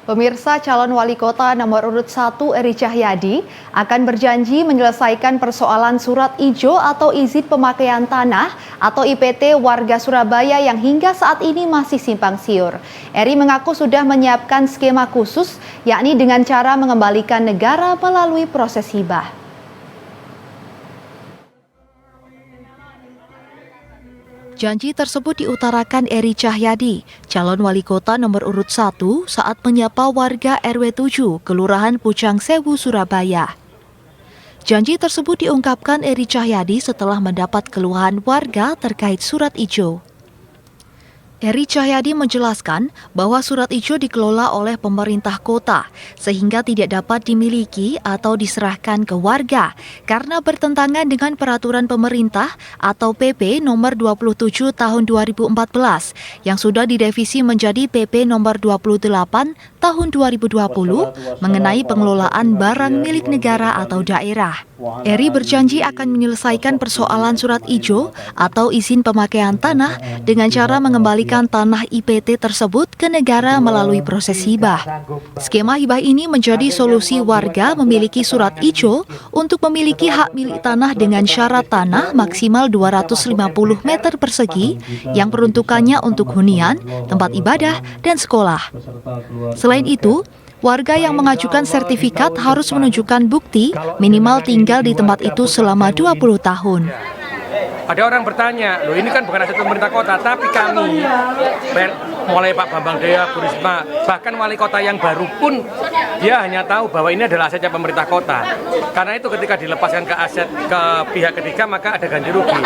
Pemirsa, calon wali kota nomor urut 1 Eri Cahyadi akan berjanji menyelesaikan persoalan surat ijo atau izin pemakaian tanah atau IPT warga Surabaya yang hingga saat ini masih simpang siur. Eri mengaku sudah menyiapkan skema khusus, yakni dengan cara mengembalikan negara melalui proses hibah. Janji tersebut diutarakan Eri Cahyadi, calon wali kota nomor urut 1 saat menyapa warga RW 7, Kelurahan Pucang Sewu, Surabaya. Janji tersebut diungkapkan Eri Cahyadi setelah mendapat keluhan warga terkait surat ijo. Eri Cahyadi menjelaskan bahwa surat ijo dikelola oleh pemerintah kota sehingga tidak dapat dimiliki atau diserahkan ke warga karena bertentangan dengan peraturan pemerintah atau PP nomor 27 tahun 2014 yang sudah direvisi menjadi PP nomor 28 tahun 2020 mengenai pengelolaan barang milik negara atau daerah. Eri berjanji akan menyelesaikan persoalan surat ijo atau izin pemakaian tanah dengan cara mengembalikan tanah IPT tersebut ke negara melalui proses hibah. Skema hibah ini menjadi solusi warga memiliki surat ijo untuk memiliki hak milik tanah dengan syarat tanah maksimal 250 meter persegi yang peruntukannya untuk hunian, tempat ibadah, dan sekolah. Selain itu, warga yang mengajukan sertifikat harus menunjukkan bukti minimal tinggal di tempat itu selama 20 tahun. Ada orang bertanya, loh ini kan bukan aset pemerintah kota, tapi kami, mulai Pak Bambang Deha, Bu Risma, bahkan wali kota yang baru pun, dia hanya tahu bahwa ini adalah asetnya pemerintah kota. Karena itu ketika dilepaskan ke aset ke pihak ketiga, maka ada ganti rugi.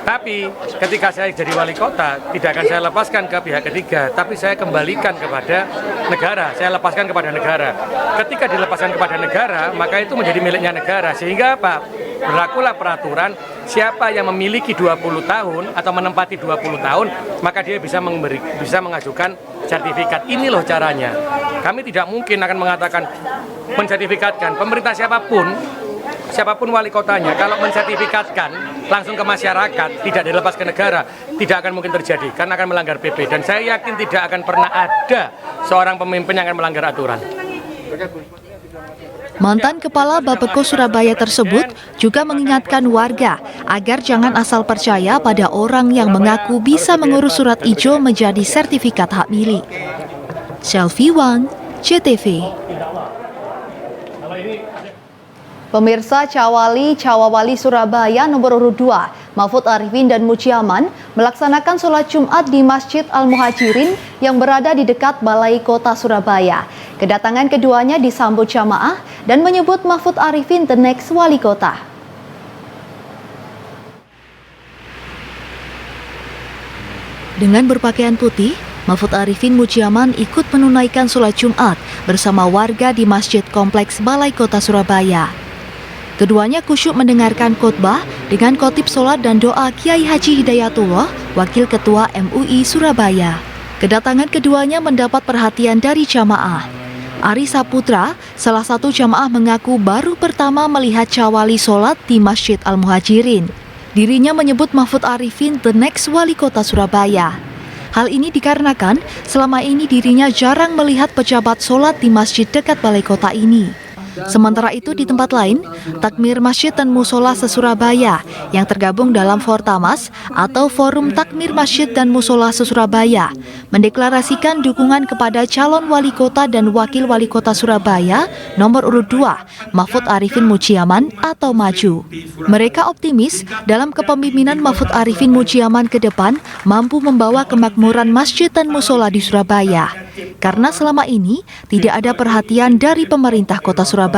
Tapi ketika saya jadi wali kota, tidak akan saya lepaskan ke pihak ketiga, tapi saya kembalikan kepada negara, saya lepaskan kepada negara. Ketika dilepaskan kepada negara, maka itu menjadi miliknya negara, sehingga apa? Berlakulah peraturan siapa yang memiliki 20 tahun atau menempati 20 tahun, maka dia bisa mengajukan sertifikat. Ini loh caranya. Kami tidak mungkin akan mengatakan mensertifikatkan. Pemerintah siapapun wali kotanya, kalau mensertifikatkan langsung ke masyarakat, tidak dilepas ke negara, tidak akan mungkin terjadi, karena akan melanggar PP. Dan saya yakin tidak akan pernah ada seorang pemimpin yang akan melanggar aturan. Mantan Kepala Bapeko Surabaya tersebut juga mengingatkan warga agar jangan asal percaya pada orang yang mengaku bisa mengurus surat ijo menjadi sertifikat hak milik. Selfie Wang, JTV. Pemirsa, Cawawali Surabaya nomor urut 2, Mahfud Arifin dan Mujiaman melaksanakan sholat Jumat di Masjid Al-Muhajirin yang berada di dekat Balai Kota Surabaya. Kedatangan keduanya disambut jamaah dan menyebut Mahfud Arifin the next wali kota. Dengan berpakaian putih, Mahfud Arifin Mujiaman ikut menunaikan sholat Jumat bersama warga di Masjid Kompleks Balai Kota Surabaya. Keduanya khusyuk mendengarkan khotbah dengan khotib sholat dan doa Kiai Haji Hidayatullah, Wakil Ketua MUI Surabaya. Kedatangan keduanya mendapat perhatian dari jamaah. Ari Saputra, salah satu jamaah, mengaku baru pertama melihat Cawali sholat di Masjid Al-Muhajirin. Dirinya menyebut Mahfud Arifin the next wali kota Surabaya. Hal ini dikarenakan selama ini dirinya jarang melihat pejabat sholat di masjid dekat balai kota ini. Sementara itu di tempat lain, Takmir Masjid dan Musola se-Surabaya yang tergabung dalam Fortamas atau Forum Takmir Masjid dan Musola se-Surabaya mendeklarasikan dukungan kepada calon wali kota dan wakil wali kota Surabaya nomor urut 2, Mahfud Arifin Mujiaman atau Maju. Mereka optimis dalam kepemimpinan Mahfud Arifin Mujiaman ke depan mampu membawa kemakmuran masjid dan musola di Surabaya. Karena selama ini tidak ada perhatian dari pemerintah kota Surabaya.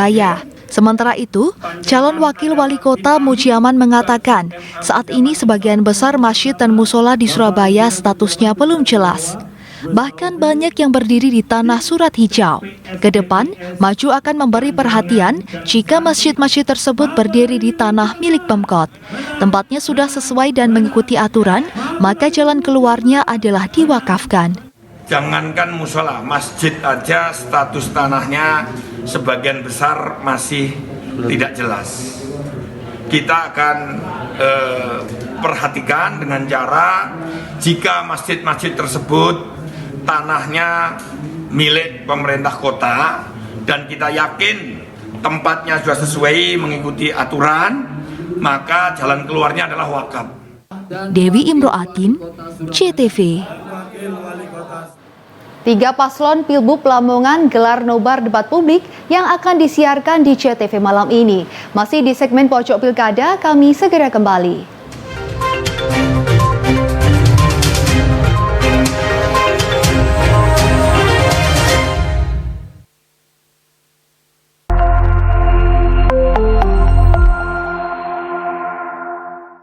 Sementara itu, calon wakil wali kota Mujiaman mengatakan saat ini sebagian besar masjid dan musola di Surabaya statusnya belum jelas. Bahkan banyak yang berdiri di tanah surat hijau. Kedepan, Maju akan memberi perhatian jika masjid-masjid tersebut berdiri di tanah milik Pemkot. Tempatnya sudah sesuai dan mengikuti aturan, maka jalan keluarnya adalah diwakafkan. Jangankan musola, masjid aja status tanahnya sebagian besar masih tidak jelas. Kita akan perhatikan dengan cara jika masjid-masjid tersebut tanahnya milik pemerintah kota dan kita yakin tempatnya sudah sesuai mengikuti aturan, maka jalan keluarnya adalah wakaf. Dewi Imroatin, CTV. 3 paslon Pilbub Lamongan gelar nobar debat publik yang akan disiarkan di CTV malam ini. Masih di segmen Pojok Pilkada, kami segera kembali.